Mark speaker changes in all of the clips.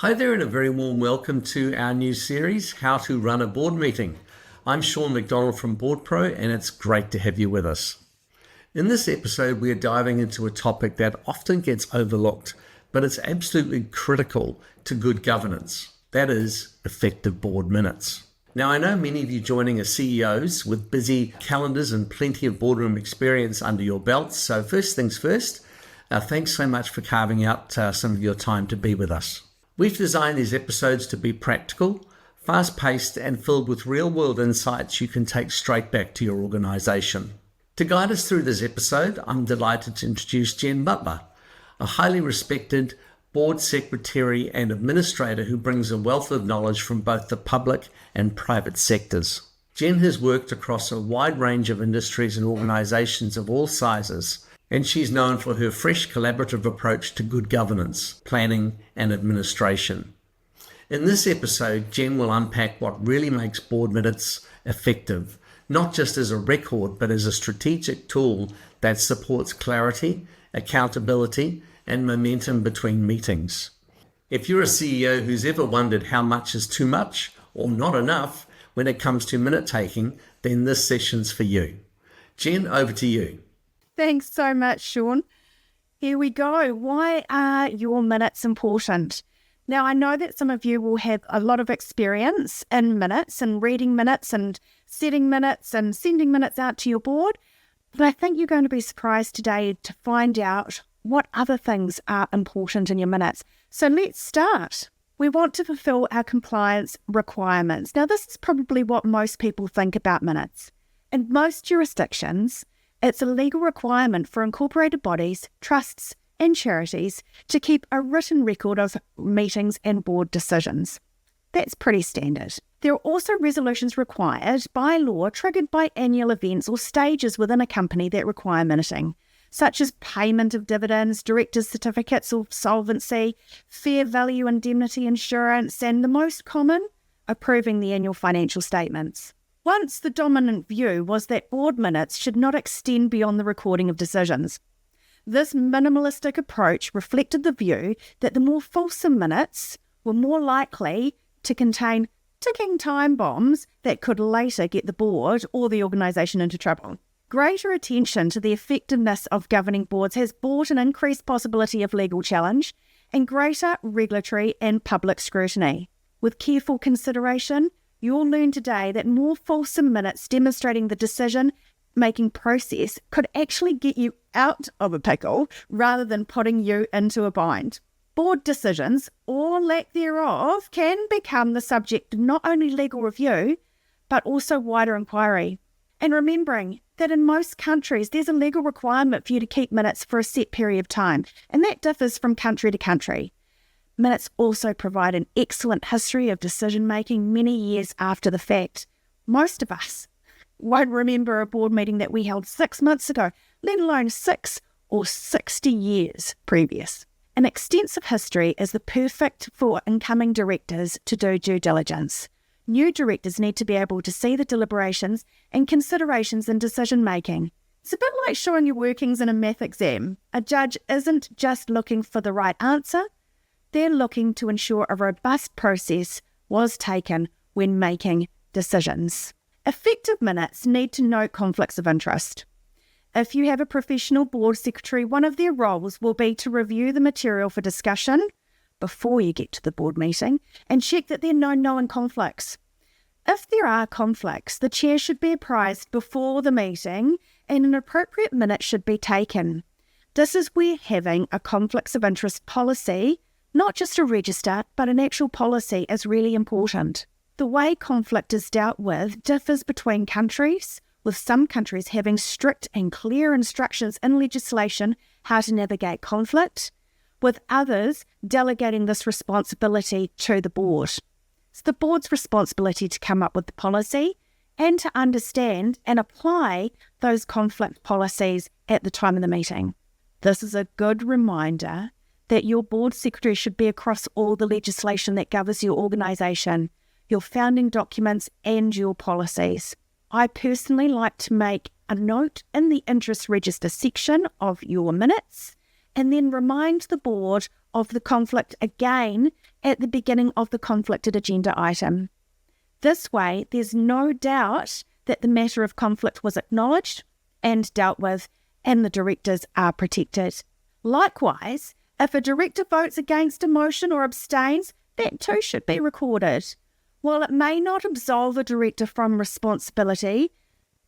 Speaker 1: Hi there, and a very warm welcome to our new series, How to Run a Board Meeting. I'm Sean McDonald from BoardPro, and it's great to have you with us. In this episode, we are diving into a topic that often gets overlooked, but it's absolutely critical to good governance. That is effective board minutes. Now, I know many of you joining are CEOs with busy calendars and plenty of boardroom experience under your belts. So first things first, thanks so much for carving out some of your time to be with us. We've designed these episodes to be practical, fast-paced, and filled with real-world insights you can take straight back to your organization. To guide us through this episode, I'm delighted to introduce Jen Butler, a highly respected board secretary and administrator who brings a wealth of knowledge from both the public and private sectors. Jen has worked across a wide range of industries and organizations of all sizes, and she's known for her fresh collaborative approach to good governance, planning, and administration. In this episode, Jen will unpack what really makes board minutes effective, not just as a record, but as a strategic tool that supports clarity, accountability, and momentum between meetings. If you're a CEO who's ever wondered how much is too much or not enough when it comes to minute taking, then this session's for you. Jen, over to you.
Speaker 2: Thanks so much, Sean. Here we go. Why are your minutes important? Now, I know that some of you will have a lot of experience in minutes and reading minutes and setting minutes and sending minutes out to your board, but I think you're going to be surprised today to find out what other things are important in your minutes. So let's start. We want to fulfill our compliance requirements. Now, this is probably what most people think about minutes. In most jurisdictions, it's a legal requirement for incorporated bodies, trusts, and charities to keep a written record of meetings and board decisions. That's pretty standard. There are also resolutions required by law triggered by annual events or stages within a company that require minuting, such as payment of dividends, directors' certificates of solvency, fair value indemnity insurance, and the most common, approving the annual financial statements. Once the dominant view was that board minutes should not extend beyond the recording of decisions. This minimalistic approach reflected the view that the more fulsome minutes were more likely to contain ticking time bombs that could later get the board or the organisation into trouble. Greater attention to the effectiveness of governing boards has brought an increased possibility of legal challenge and greater regulatory and public scrutiny. With careful consideration, you'll learn today that more fulsome minutes demonstrating the decision-making process could actually get you out of a pickle rather than putting you into a bind. Board decisions, or lack thereof, can become the subject of not only legal review, but also wider inquiry. And remembering that in most countries, there's a legal requirement for you to keep minutes for a set period of time, and that differs from country to country. Minutes also provide an excellent history of decision-making many years after the fact. Most of us won't remember a board meeting that we held 6 months ago, let alone 6 or 60 years previous. An extensive history is the perfect for incoming directors to do due diligence. New directors need to be able to see the deliberations and considerations in decision-making. It's a bit like showing your workings in a math exam. A judge isn't just looking for the right answer, they're looking to ensure a robust process was taken when making decisions. Effective minutes need to note conflicts of interest. If you have a professional board secretary, one of their roles will be to review the material for discussion before you get to the board meeting and check that there are no known conflicts. If there are conflicts, the chair should be apprised before the meeting and an appropriate minute should be taken. This is where having a conflicts of interest policy, not just a register, but an actual policy, is really important. The way conflict is dealt with differs between countries, with some countries having strict and clear instructions in legislation how to navigate conflict, with others delegating this responsibility to the board. It's the board's responsibility to come up with the policy and to understand and apply those conflict policies at the time of the meeting. This is a good reminder that your board secretary should be across all the legislation that governs your organisation, your founding documents and your policies. I personally like to make a note in the interest register section of your minutes and then remind the board of the conflict again at the beginning of the conflicted agenda item. This way, there's no doubt that the matter of conflict was acknowledged and dealt with, and the directors are protected. Likewise, if a director votes against a motion or abstains, that too should be recorded. While it may not absolve a director from responsibility,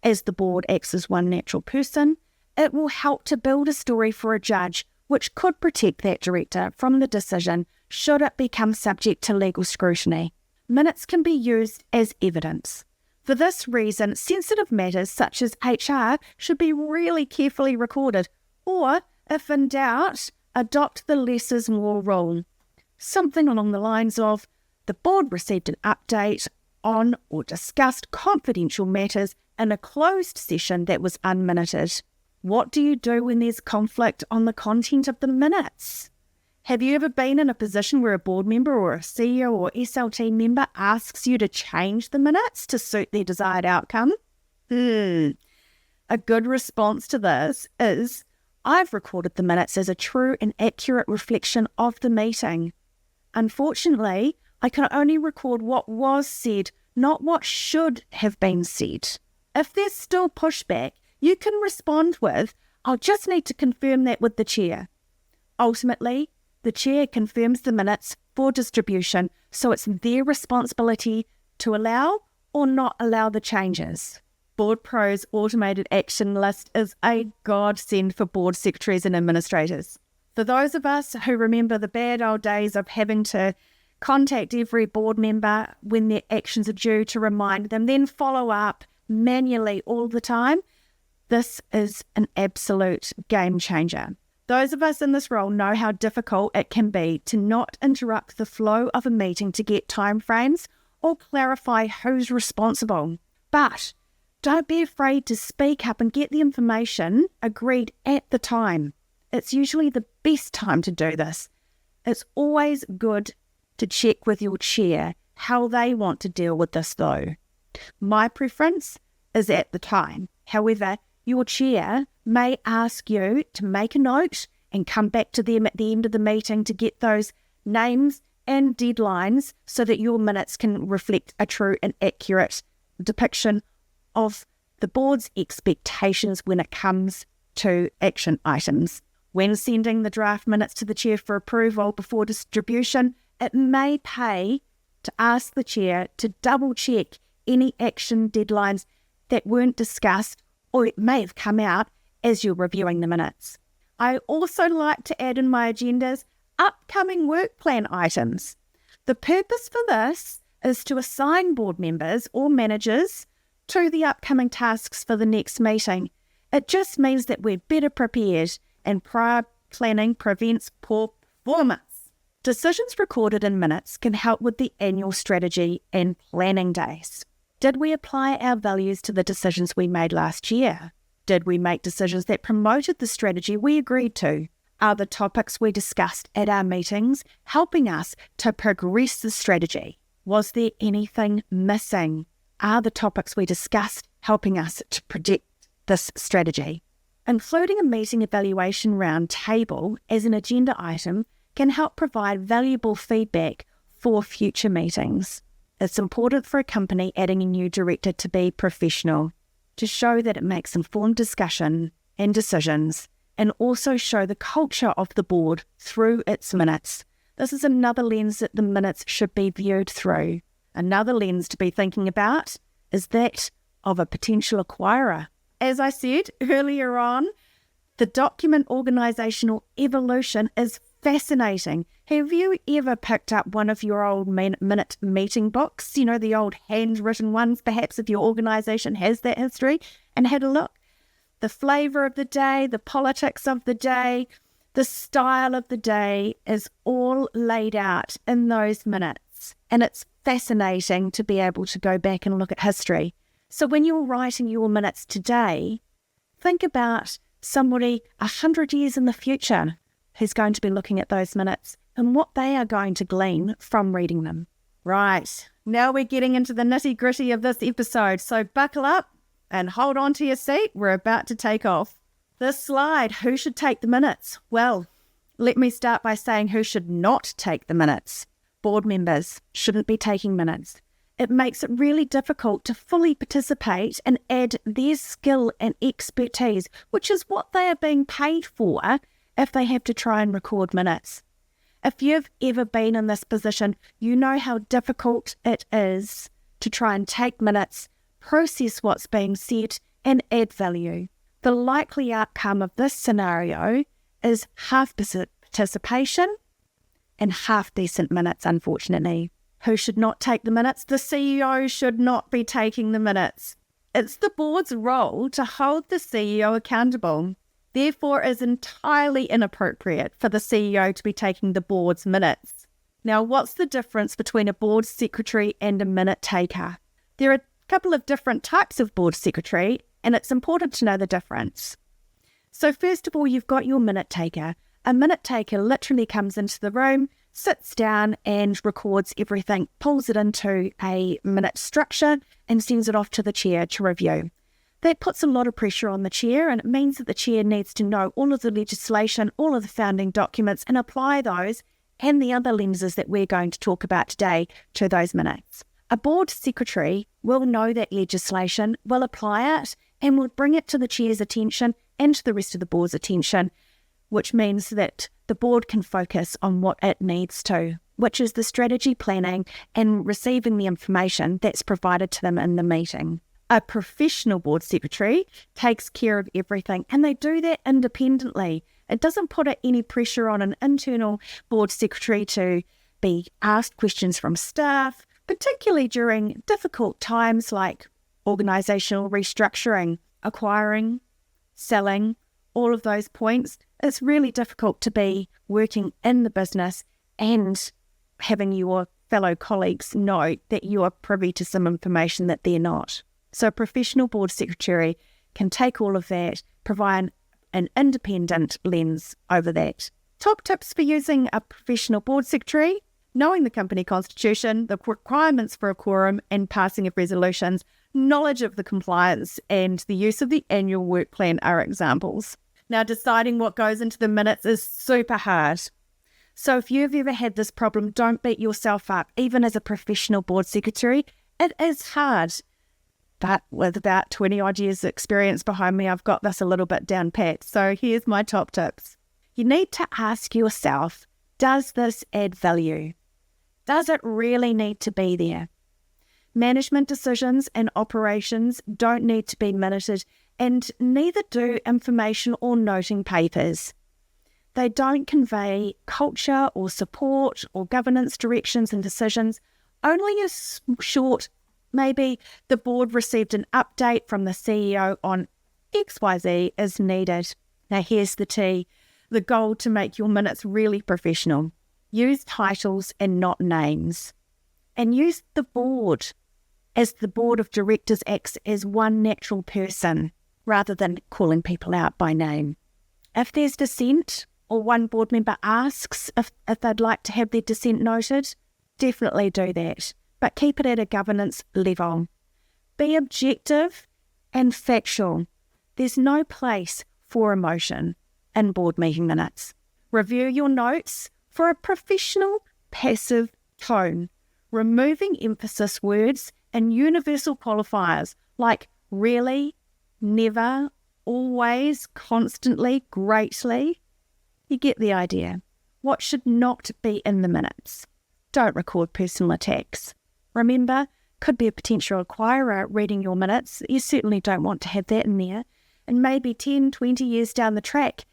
Speaker 2: as the board acts as one natural person, it will help to build a story for a judge which could protect that director from the decision should it become subject to legal scrutiny. Minutes can be used as evidence. For this reason, sensitive matters such as HR should be really carefully recorded, or, if in doubt, adopt the less is more rule. Something along the lines of, the board received an update on or discussed confidential matters in a closed session that was unminuted. What do you do when there's conflict on the content of the minutes? Have you ever been in a position where a board member or a CEO or SLT member asks you to change the minutes to suit their desired outcome? A good response to this is, I've recorded the minutes as a true and accurate reflection of the meeting. Unfortunately, I can only record what was said, not what should have been said. If there's still pushback, you can respond with, I'll just need to confirm that with the chair. Ultimately, the chair confirms the minutes for distribution, so it's their responsibility to allow or not allow the changes. BoardPro's automated action list is a godsend for board secretaries and administrators. For those of us who remember the bad old days of having to contact every board member when their actions are due to remind them, then follow up manually all the time, this is an absolute game changer. Those of us in this role know how difficult it can be to not interrupt the flow of a meeting to get timeframes or clarify who's responsible. But don't be afraid to speak up and get the information agreed at the time. It's usually the best time to do this. It's always good to check with your chair how they want to deal with this though. My preference is at the time. However, your chair may ask you to make a note and come back to them at the end of the meeting to get those names and deadlines so that your minutes can reflect a true and accurate depiction of the board's expectations when it comes to action items. When sending the draft minutes to the chair for approval before distribution, it may pay to ask the chair to double check any action deadlines that weren't discussed or it may have come out as you're reviewing the minutes. I also like to add in my agendas upcoming work plan items. The purpose for this is to assign board members or managers to the upcoming tasks for the next meeting. It just means that we're better prepared and prior planning prevents poor performance. Decisions recorded in minutes can help with the annual strategy and planning days. Did we apply our values to the decisions we made last year? Did we make decisions that promoted the strategy we agreed to? Are the topics we discussed at our meetings helping us to progress the strategy? Was there anything missing? Are the topics we discussed helping us to predict this strategy? Including a meeting evaluation round table as an agenda item can help provide valuable feedback for future meetings. It's important for a company adding a new director to be professional, to show that it makes informed discussion and decisions, and also show the culture of the board through its minutes. This is another lens that the minutes should be viewed through. Another lens to be thinking about is that of a potential acquirer. As I said earlier on, the document organisational evolution is fascinating. Have you ever picked up one of your old minute meeting books, you know, the old handwritten ones, perhaps if your organisation has that history, and had a look? The flavour of the day, the politics of the day, the style of the day is all laid out in those minutes. And it's fascinating to be able to go back and look at history. So when you're writing your minutes today, think about somebody 100 years in the future who's going to be looking at those minutes and what they are going to glean from reading them. Right, now we're getting into the nitty-gritty of this episode, so buckle up and hold on to your seat. We're about to take off. This slide, who should take the minutes? Well, let me start by saying who should not take the minutes. board members shouldn't be taking minutes. It makes it really difficult to fully participate and add their skill and expertise, which is what they are being paid for, if they have to try and record minutes. If you've ever been in this position, you know how difficult it is to try and take minutes, process what's being said, and add value. The likely outcome of this scenario is half participation and half decent minutes, unfortunately. Who should not take the minutes? The CEO should not be taking the minutes. It's the board's role to hold the CEO accountable. Therefore, it is entirely inappropriate for the CEO to be taking the board's minutes. Now, what's the difference between a board secretary and a minute taker? There are a couple of different types of board secretary, and it's important to know the difference. So first of all, you've got your minute taker. A minute taker literally comes into the room, sits down and records everything, pulls it into a minute structure and sends it off to the chair to review. That puts a lot of pressure on the chair, and it means that the chair needs to know all of the legislation, all of the founding documents, and apply those and the other lenses that we're going to talk about today to those minutes. A board secretary will know that legislation, will apply it, and will bring it to the chair's attention and to the rest of the board's attention, which means that the board can focus on what it needs to, which is the strategy planning and receiving the information that's provided to them in the meeting. A professional board secretary takes care of everything, and they do that independently. It doesn't put any pressure on an internal board secretary to be asked questions from staff, particularly during difficult times like organisational restructuring, acquiring, selling, all of those points. It's really difficult to be working in the business and having your fellow colleagues know that you are privy to some information that they're not. So a professional board secretary can take all of that, provide an independent lens over that. Top tips for using a professional board secretary: knowing the company constitution, the requirements for a quorum and passing of resolutions, knowledge of the compliance, and the use of the annual work plan are examples. Now, deciding what goes into the minutes is super hard. So if you've ever had this problem, don't beat yourself up. Even as a professional board secretary, it is hard. But with about 20 odd years experience behind me, I've got this a little bit down pat. So here's my top tips. You need to ask yourself, does this add value? Does it really need to be there? Management decisions and operations don't need to be minuted, and neither do information or noting papers. They don't convey culture or support or governance directions and decisions. Only a short, maybe the board received an update from the CEO on XYZ is needed. Now here's the T, the goal to make your minutes really professional. Use titles and not names. And use the board, as the board of directors acts as one natural person rather than calling people out by name. If there's dissent, or one board member asks if they'd like to have their dissent noted, definitely do that. But keep it at a governance level. Be objective and factual. There's no place for emotion in board meeting minutes. Review your notes for a professional, passive tone, removing emphasis words and universal qualifiers like really, never, always, constantly, greatly. You get the idea. What should not be in the minutes? Don't record personal attacks. Remember, could be a potential acquirer reading your minutes. You certainly don't want to have that in there. And maybe 10, 20 years down the track,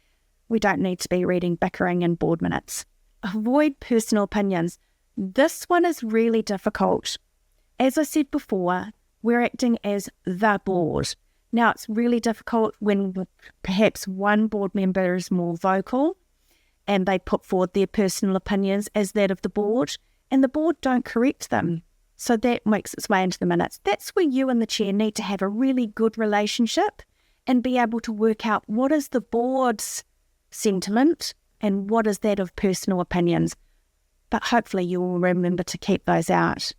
Speaker 2: we don't need to be reading bickering in board minutes. Avoid personal opinions. This one is really difficult. As I said before, we're acting as the board. Now, it's really difficult when perhaps one board member is more vocal and they put forward their personal opinions as that of the board, and the board don't correct them. So that makes its way into the minutes. That's where you and the chair need to have a really good relationship and be able to work out what is the board's sentiment and what is that of personal opinions. But hopefully you will remember to keep those out.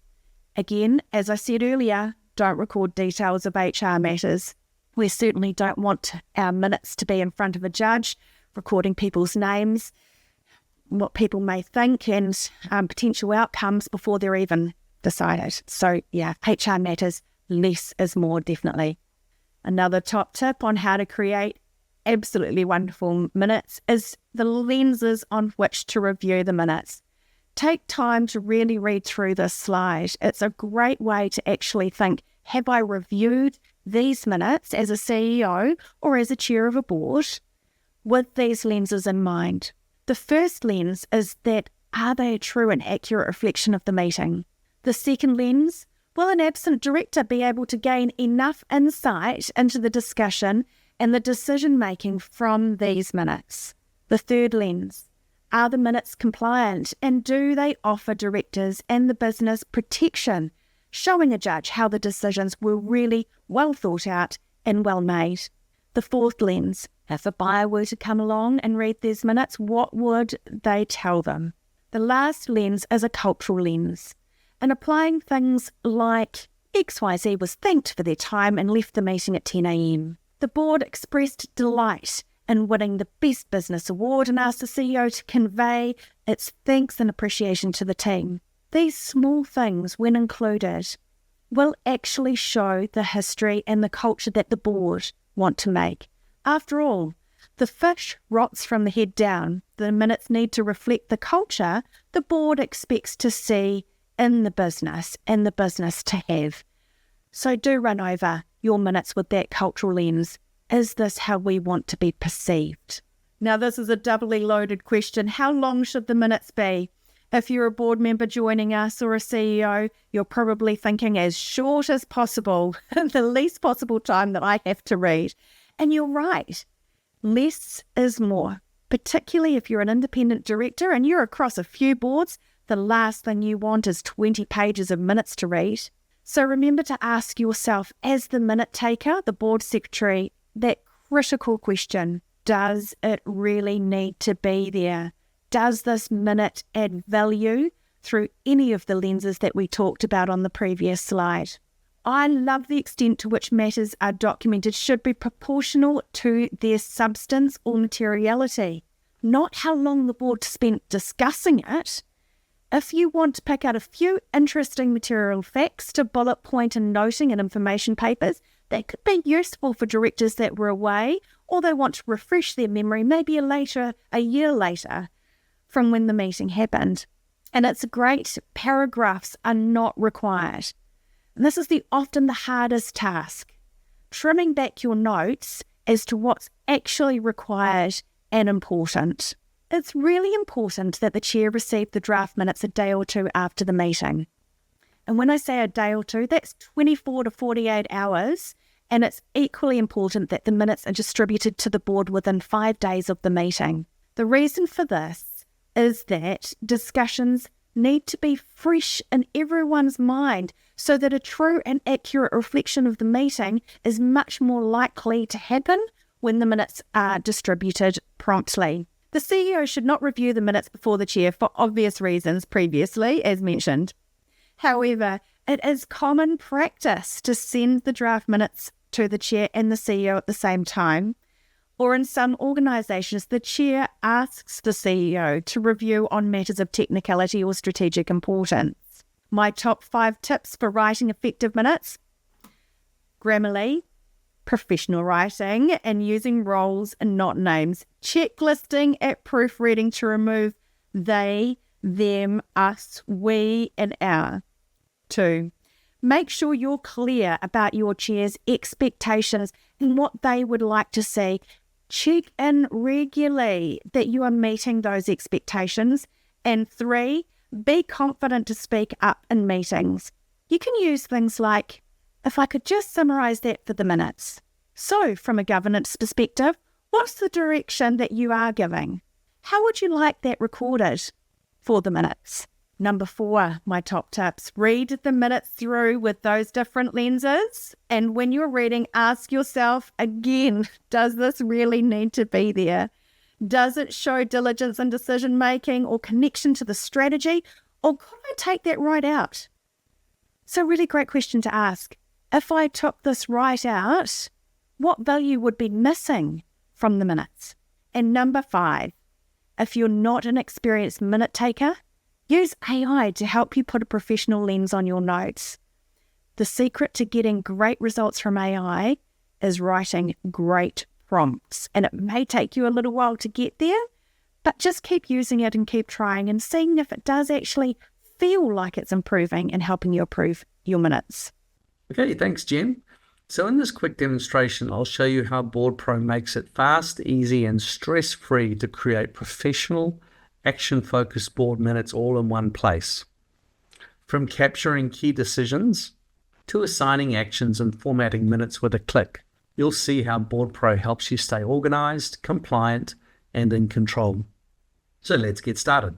Speaker 2: Again, as I said earlier, don't record details of HR matters. We certainly don't want our minutes to be in front of a judge, recording people's names. what people may think and potential outcomes before they're even decided. So yeah, HR matters. Less is more, definitely. Another top tip on how to create absolutely wonderful minutes is the lenses on which to review the minutes. Take time to really read through this slide. It's a great way to actually think, have I reviewed these minutes as a CEO or as a chair of a board with these lenses in mind? The first lens is that, are they a true and accurate reflection of the meeting? The second lens, will an absent director be able to gain enough insight into the discussion and the decision-making from these minutes? The third lens, are the minutes compliant and do they offer directors and the business protection, showing a judge how the decisions were really well thought out and well made? The fourth lens, if a buyer were to come along and read these minutes, what would they tell them? The last lens is a cultural lens, and applying things like XYZ was thanked for their time and left the meeting at 10 a.m. The board expressed delight in winning the Best Business Award and asked the CEO to convey its thanks and appreciation to the team. These small things, when included, will actually show the history and the culture that the board want to make. After all, the fish rots from the head down. The minutes need to reflect the culture the board expects to see in the business and the business to have. So do run over your minutes with that cultural lens. Is this how we want to be perceived? Now, this is a doubly loaded question. How long should the minutes be? If you're a board member joining us or a CEO, you're probably thinking as short as possible, the least possible time that I have to read. And you're right. Less is more, particularly if you're an independent director and you're across a few boards. The last thing you want is 20 pages of minutes to read. So remember to ask yourself, as the minute taker, the board secretary, that critical question: does it really need to be there? Does this minute add value through any of the lenses that we talked about on the previous slide? I love the extent to which matters are documented should be proportional to their substance or materiality, not how long the board spent discussing it. If you want to pick out a few interesting material facts to bullet point and noting in information papers, that could be useful for directors that were away or they want to refresh their memory maybe a year later from when the meeting happened. And it's great, paragraphs are not required. And this is often the hardest task, trimming back your notes as to what's actually required and important. It's really important that the chair receive the draft minutes a day or two after the meeting. And when I say a day or two, that's 24 to 48 hours, and it's equally important that the minutes are distributed to the board within 5 days of the meeting. The reason for this is that discussions need to be fresh in everyone's mind so that a true and accurate reflection of the meeting is much more likely to happen when the minutes are distributed promptly. The CEO should not review the minutes before the chair for obvious reasons previously, as mentioned. However, it is common practice to send the draft minutes to the chair and the CEO at the same time, or in some organisations, the chair asks the CEO to review on matters of technicality or strategic importance. My top 5 tips for writing effective minutes: Grammarly, professional writing, and using roles and not names. Checklisting at proofreading to remove they, them, us, we, and our. 2. Make sure you're clear about your chair's expectations and what they would like to see. Check in regularly that you are meeting those expectations. And 3, be confident to speak up in meetings. You can use things like, if I could just summarise that for the minutes. So, from a governance perspective, what's the direction that you are giving? How would you like that recorded for the minutes? Number 4, my top tips. Read the minutes through with those different lenses. And when you're reading, ask yourself again, does this really need to be there? Does it show diligence in decision making or connection to the strategy? Or could I take that right out? So really great question to ask. If I took this right out, what value would be missing from the minutes? And number 5, If you're not an experienced minute taker, use AI to help you put a professional lens on your notes. The secret to getting great results from AI is writing great prompts, and it may take you a little while to get there, but just keep using it and keep trying and seeing if it does actually feel like it's improving and helping you improve your minutes.
Speaker 1: Okay, thanks, Jen. So in this quick demonstration, I'll show you how BoardPro makes it fast, easy, and stress-free to create professional, action-focused board minutes all in one place. From capturing key decisions to assigning actions and formatting minutes with a click, you'll see how BoardPro helps you stay organized, compliant, and in control. So let's get started.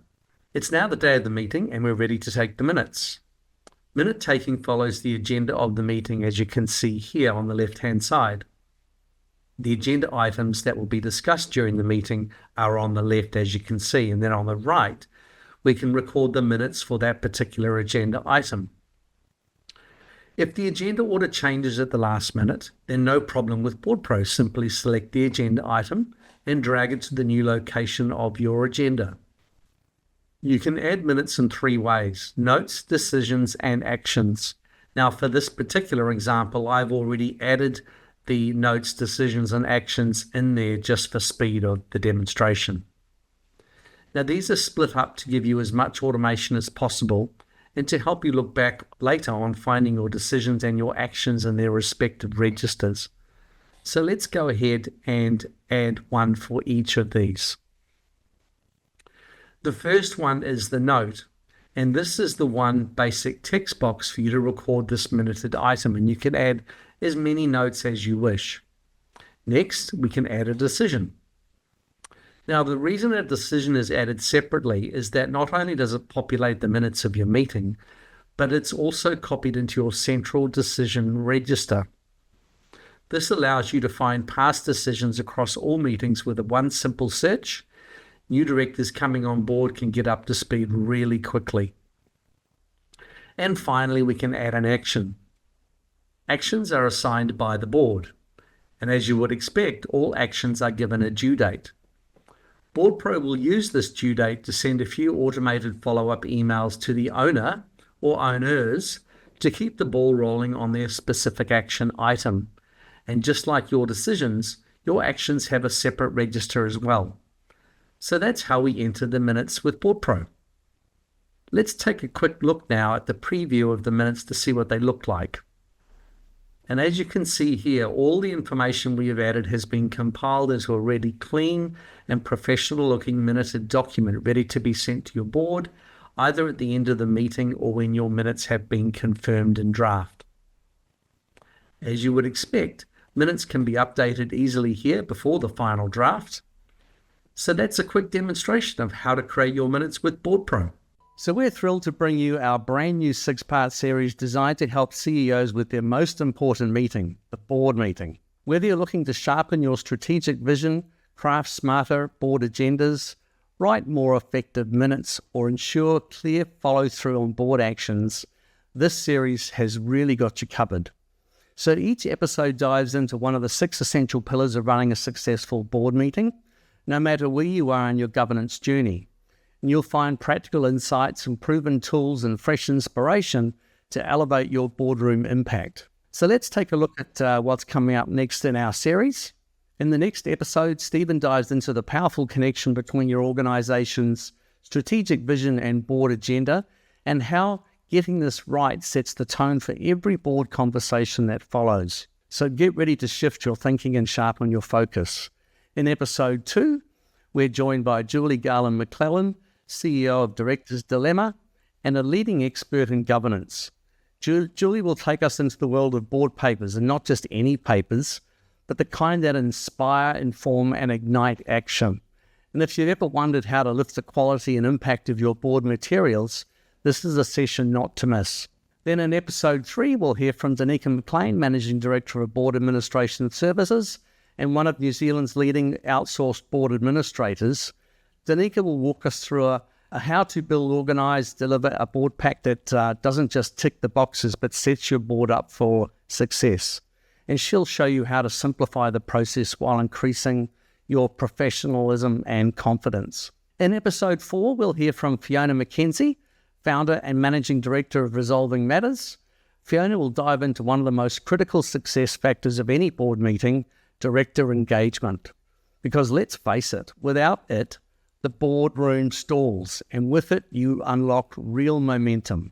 Speaker 1: It's now the day of the meeting and we're ready to take the minutes. Minute taking follows the agenda of the meeting, as you can see here on the left-hand side. The agenda items that will be discussed during the meeting are on the left, as you can see, and then on the right, we can record the minutes for that particular agenda item. If the agenda order changes at the last minute, then no problem with BoardPro. Simply select the agenda item and drag it to the new location of your agenda. You can add minutes in 3 ways: notes, decisions, and actions. Now, for this particular example, I've already added the notes, decisions, and actions in there just for speed of the demonstration. Now, these are split up to give you as much automation as possible and to help you look back later on finding your decisions and your actions in their respective registers. So let's go ahead and add one for each of these. The first one is the note, and this is the one basic text box for you to record this minuted item, and you can add as many notes as you wish. Next, we can add a decision. Now, the reason a decision is added separately is that not only does it populate the minutes of your meeting, but it's also copied into your central decision register. This allows you to find past decisions across all meetings with a one simple search. New directors coming on board can get up to speed really quickly. And finally, we can add an action. Actions are assigned by the board, and as you would expect, all actions are given a due date. BoardPro will use this due date to send a few automated follow-up emails to the owner or owners to keep the ball rolling on their specific action item. And just like your decisions, your actions have a separate register as well. So that's how we enter the minutes with BoardPro. Let's take a quick look now at the preview of the minutes to see what they look like. And as you can see here, all the information we have added has been compiled into a really clean and professional looking minuted document ready to be sent to your board, either at the end of the meeting or when your minutes have been confirmed in draft. As you would expect, minutes can be updated easily here before the final draft. So that's a quick demonstration of how to create your minutes with BoardPro. So we're thrilled to bring you our brand new 6-part series designed to help CEOs with their most important meeting, the board meeting. Whether you're looking to sharpen your strategic vision, craft smarter board agendas, write more effective minutes, or ensure clear follow-through on board actions, this series has really got you covered. So each episode dives into one of the 6 essential pillars of running a successful board meeting, no matter where you are in your governance journey. And you'll find practical insights and proven tools and fresh inspiration to elevate your boardroom impact. So let's take a look at what's coming up next in our series. In the next episode, Stephen dives into the powerful connection between your organization's strategic vision and board agenda, and how getting this right sets the tone for every board conversation that follows. So get ready to shift your thinking and sharpen your focus. In episode 2, we're joined by Julie Garland-McClellan, CEO of Directors Dilemma and a leading expert in governance. Julie will take us into the world of board papers, and not just any papers, but the kind that inspire, inform, and ignite action. And if you've ever wondered how to lift the quality and impact of your board materials, this is a session not to miss. Then in episode 3, we'll hear from Danica McLean, Managing Director of Board Administration Services, and one of New Zealand's leading outsourced board administrators. Danica will walk us through a how to build, organise, deliver a board pack that doesn't just tick the boxes, but sets your board up for success. And she'll show you how to simplify the process while increasing your professionalism and confidence. In episode 4, we'll hear from Fiona McKenzie, founder and managing director of Resolving Matters. Fiona will dive into one of the most critical success factors of any board meeting, director engagement. Because let's face it, without it, the boardroom stalls, and with it, you unlock real momentum.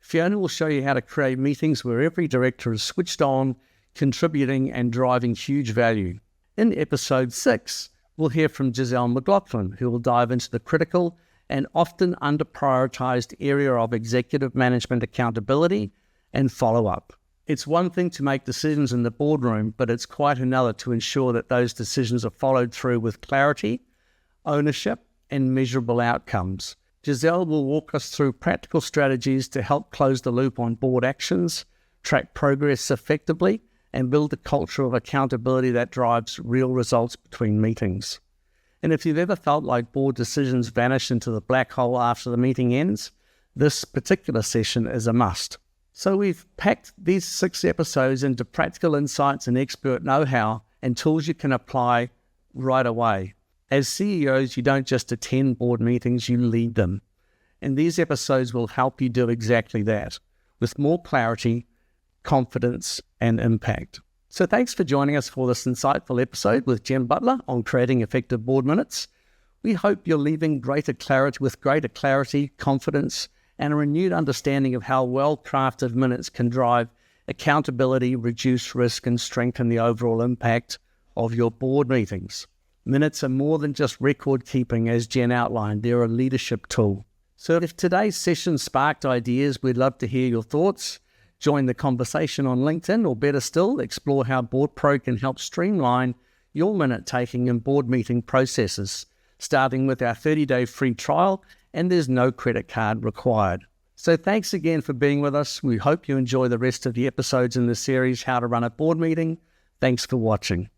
Speaker 1: Fiona will show you how to create meetings where every director is switched on, contributing and driving huge value. In episode 6, we'll hear from Giselle McLaughlin, who will dive into the critical and often under-prioritized area of executive management accountability and follow-up. It's one thing to make decisions in the boardroom, but it's quite another to ensure that those decisions are followed through with clarity, ownership, and measurable outcomes. Giselle will walk us through practical strategies to help close the loop on board actions, track progress effectively, and build a culture of accountability that drives real results between meetings. And if you've ever felt like board decisions vanish into the black hole after the meeting ends, this particular session is a must. So we've packed these 6 episodes into practical insights and expert know-how and tools you can apply right away. As CEOs, you don't just attend board meetings, you lead them. And these episodes will help you do exactly that, with more clarity, confidence, and impact. So thanks for joining us for this insightful episode with Jen Butler on creating effective board minutes. We hope you're leaving with greater clarity, confidence, and a renewed understanding of how well-crafted minutes can drive accountability, reduce risk, and strengthen the overall impact of your board meetings. Minutes are more than just record keeping, as Jen outlined. They're a leadership tool. So if today's session sparked ideas, we'd love to hear your thoughts. Join the conversation on LinkedIn, or better still, explore how BoardPro can help streamline your minute-taking and board meeting processes, starting with our 30-day free trial, and there's no credit card required. So thanks again for being with us. We hope you enjoy the rest of the episodes in the series, How to Run a Board Meeting. Thanks for watching.